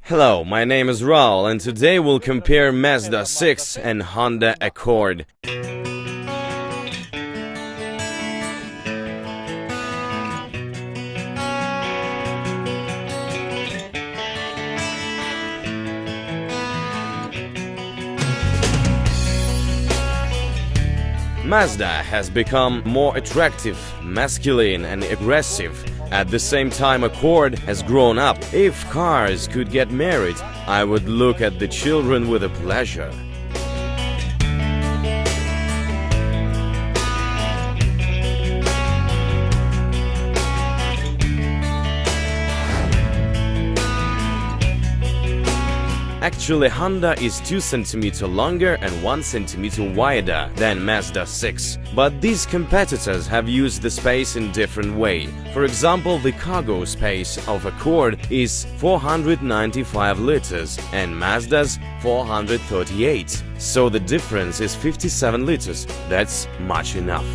Hello, my name is Raul, and today we'll compare Mazda 6 and Honda Accord. Mazda has become more attractive, masculine and aggressive. At the same time, Accord has grown up. If cars could get married, I would look at the children with a pleasure. Actually, Honda is 2 cm longer and 1 cm wider than Mazda 6. But these competitors have used the space in different way. For example, the cargo space of Accord is 495 liters and Mazda's 438. So the difference is 57 liters. That's much enough.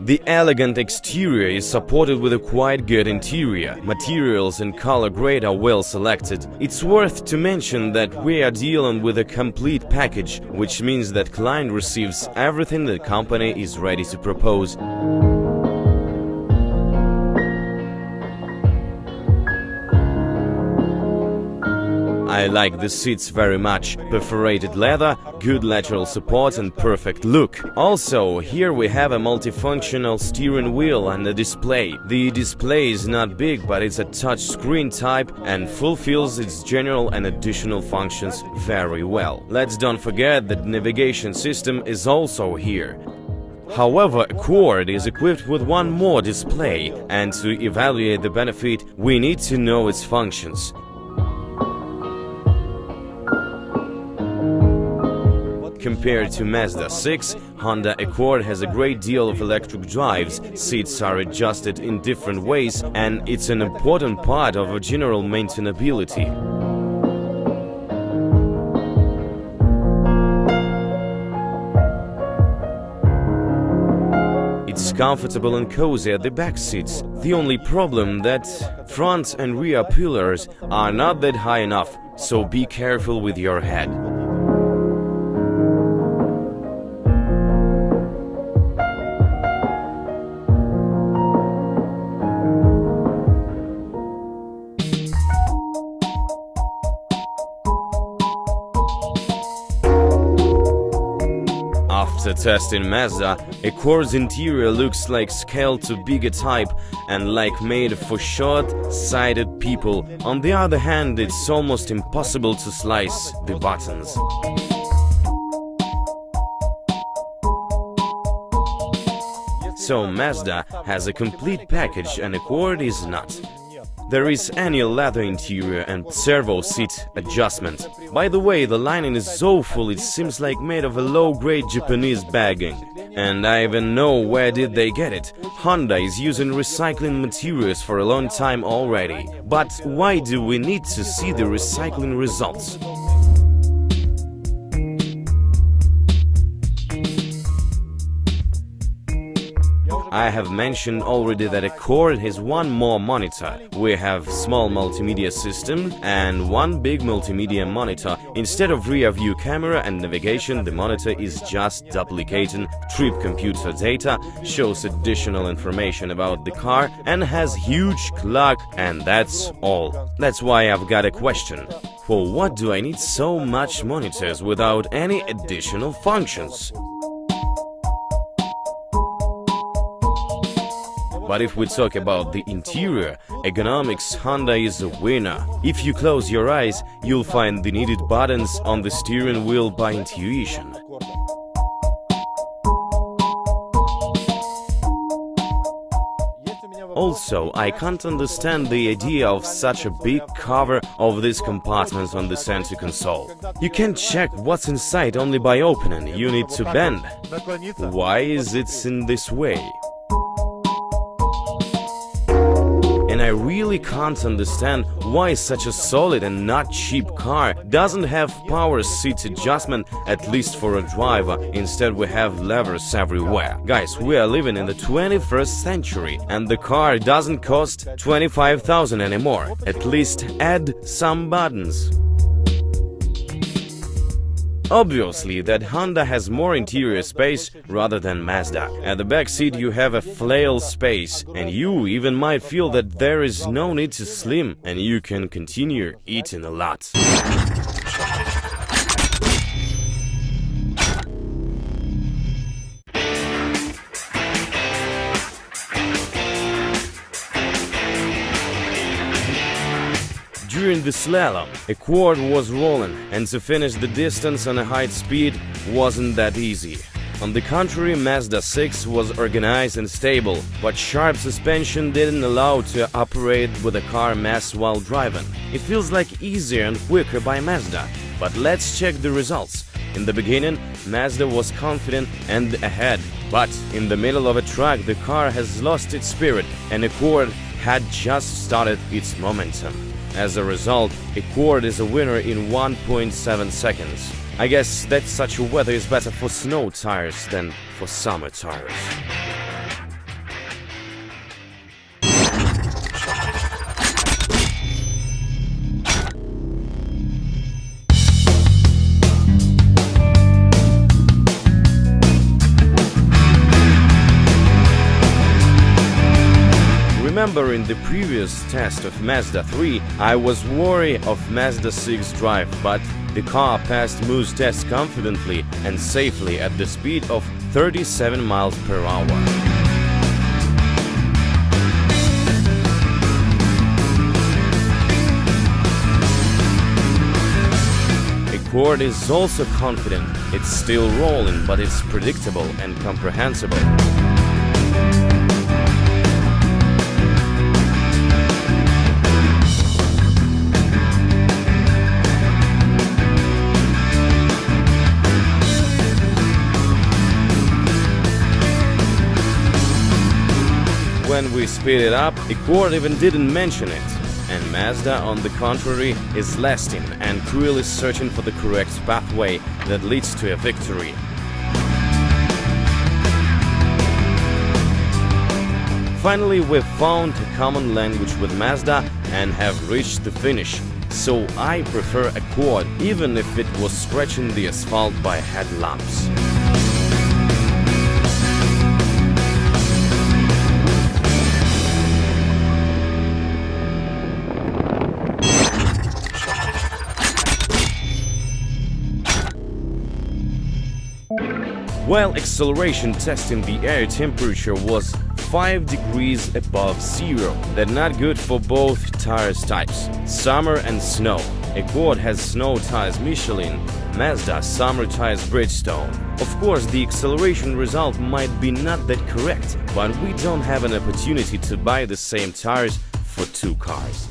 The elegant exterior is supported with a quite good interior. Materials and color grade are well selected. It's worth to mention that we are dealing with a complete package, which means that client receives everything the company is ready to propose. I like the seats very much. Perforated leather, good lateral support and perfect look. Also, here we have a multifunctional steering wheel and a display. The display is not big, but it's a touch screen type and fulfills its general and additional functions very well. Let's don't forget that the navigation system is also here. However, Accord is equipped with one more display, and to evaluate the benefit, we need to know its functions. Compared to Mazda 6, Honda Accord has a great deal of electric drives, seats are adjusted in different ways, and it's an important part of a general maintainability. It's comfortable and cozy at the back seats. The only problem that front and rear pillars are not that high enough, so be careful with your head. After testing Mazda, Accord's interior looks like scaled to bigger type and like made for short-sighted people. On the other hand, it's almost impossible to slice the buttons. So Mazda has a complete package and Accord is not. There is annual leather interior and servo seat adjustment. By the way, the lining is so full it seems like made of a low-grade Japanese bagging. And I even know where did they get it. Honda is using recycling materials for a long time already. But why do we need to see the recycling results? I have mentioned already that Accord has one more monitor. We have small multimedia system and one big multimedia monitor. Instead of rear view camera and navigation, the monitor is just duplicating trip computer data, shows additional information about the car and has huge clock, and that's all. That's why I've got a question. For what do I need so much monitors without any additional functions? But if we talk about the interior, ergonomics, Honda is a winner. If you close your eyes, you'll find the needed buttons on the steering wheel by intuition. Also, I can't understand the idea of such a big cover of these compartments on the center console. You can check what's inside only by opening, you need to bend. Why is it in this way? and I really can't understand why such a solid and not cheap car doesn't have power seat adjustment, at least for a driver. Instead we have levers everywhere. Guys, we are living in the 21st century and the car doesn't cost 25,000 anymore. At least add some buttons. Obviously, that Honda has more interior space rather than Mazda. At the back seat you have a flail space, and you even might feel that there is no need to slim, and you can continue eating a lot. During the slalom, a quad was rolling, and to finish the distance on a high speed wasn't that easy. On the contrary, Mazda 6 was organized and stable, but sharp suspension didn't allow to operate with a car mass while driving. It feels like easier and quicker by Mazda, but let's check the results. In the beginning, Mazda was confident and ahead, but in the middle of a track the car has lost its spirit and Accord had just started its momentum. As a result, Accord is a winner in 1.7 seconds. I guess that such a weather is better for snow tires than for summer tires. Remember, in the previous test of Mazda 3, I was worried of Mazda 6 drive, but the car passed Moo's test confidently and safely at the speed of 37 miles per hour. Accord is also confident. It's still rolling, but it's predictable and comprehensible. When we speed it up, Accord even didn't mention it. And Mazda, on the contrary, is lasting and cruelly searching for the correct pathway that leads to a victory. Finally, we've found a common language with Mazda and have reached the finish. So I prefer Accord, even if it was scratching the asphalt by headlamps. While acceleration testing, the air temperature was 5 degrees above zero. That's not good for both tires types, summer and snow. Accord has snow tires Michelin, Mazda summer tires Bridgestone. Of course, the acceleration result might be not that correct, but we don't have an opportunity to buy the same tires for two cars.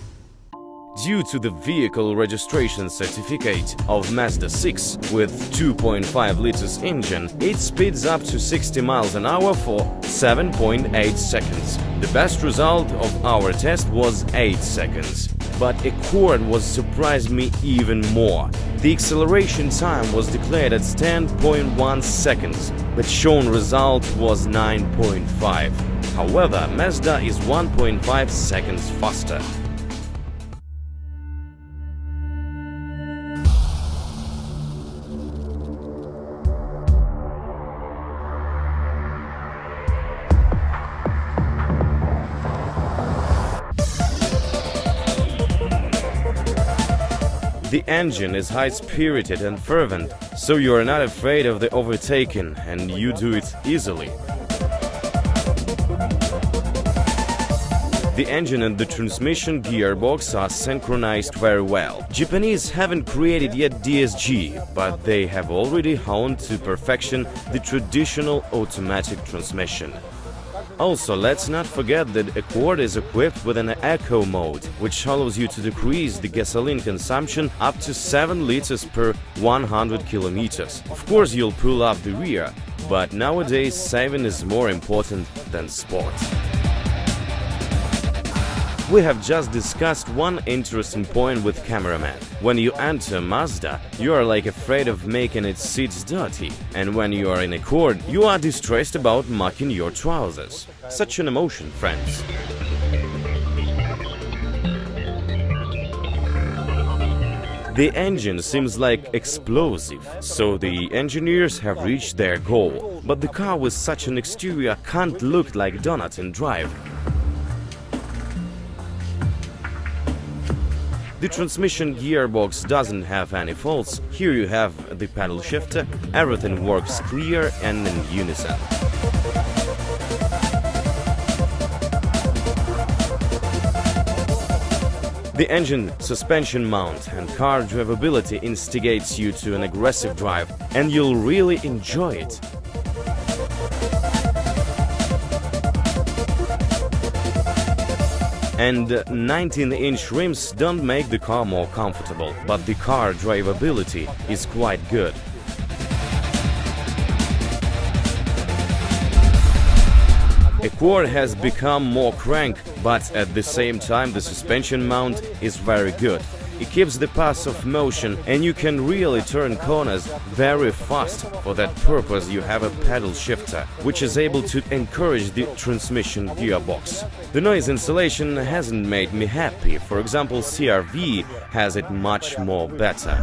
Due to the vehicle registration certificate of Mazda 6 with 2.5 liters engine, it speeds up to 60 miles an hour for 7.8 seconds. The best result of our test was 8 seconds. But Accord was surprised me even more. The acceleration time was declared at 10.1 seconds, but shown result was 9.5. However, Mazda is 1.5 seconds faster. The engine is high-spirited and fervent, so you are not afraid of the overtaking and you do it easily. The engine and the transmission gearbox are synchronized very well. Japanese haven't created yet DSG, but they have already honed to perfection the traditional automatic transmission. Also, let's not forget that Accord is equipped with an Eco mode, which allows you to decrease the gasoline consumption up to 7 liters per 100 kilometers. Of course, you'll pull up the rear, but nowadays saving is more important than sport. We have just discussed one interesting point with cameraman. When you enter Mazda, you are like afraid of making its seats dirty, and when you are in Accord, you are distressed about mucking your trousers. Such an emotion, friends. The engine seems like explosive, so the engineers have reached their goal. But the car with such an exterior can't look like donut in drive. The transmission gearbox doesn't have any faults. Here you have the pedal shifter. Everything works clear and in unison. The engine, suspension mount and car drivability instigates you to an aggressive drive, and you'll really enjoy it. And 19-inch rims don't make the car more comfortable, but the car drivability is quite good. Accord has become more crank, but at the same time the suspension mount is very good. It keeps the path of motion and you can really turn corners very fast. For that purpose you have a pedal shifter, which is able to encourage the transmission gearbox. The noise insulation hasn't made me happy. For example, CR-V has it much more better.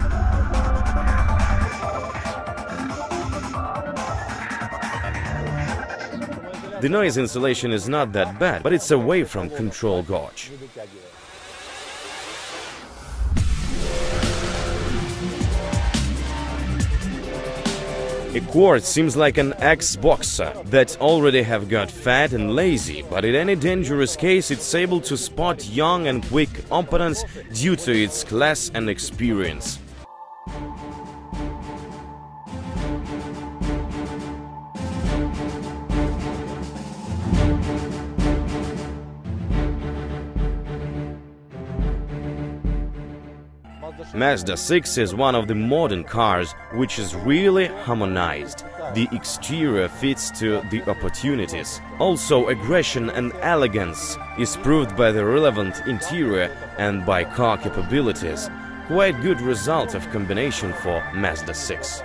The noise insulation is not that bad, but it's away from control gauge. Accord seems like an ex-boxer that already have got fat and lazy, but in any dangerous case it's able to spot young and quick opponents due to its class and experience. Mazda 6 is one of the modern cars which is really harmonized. The exterior fits to the opportunities. Also, aggression and elegance is proved by the relevant interior and by car capabilities. Quite good result of combination for Mazda 6.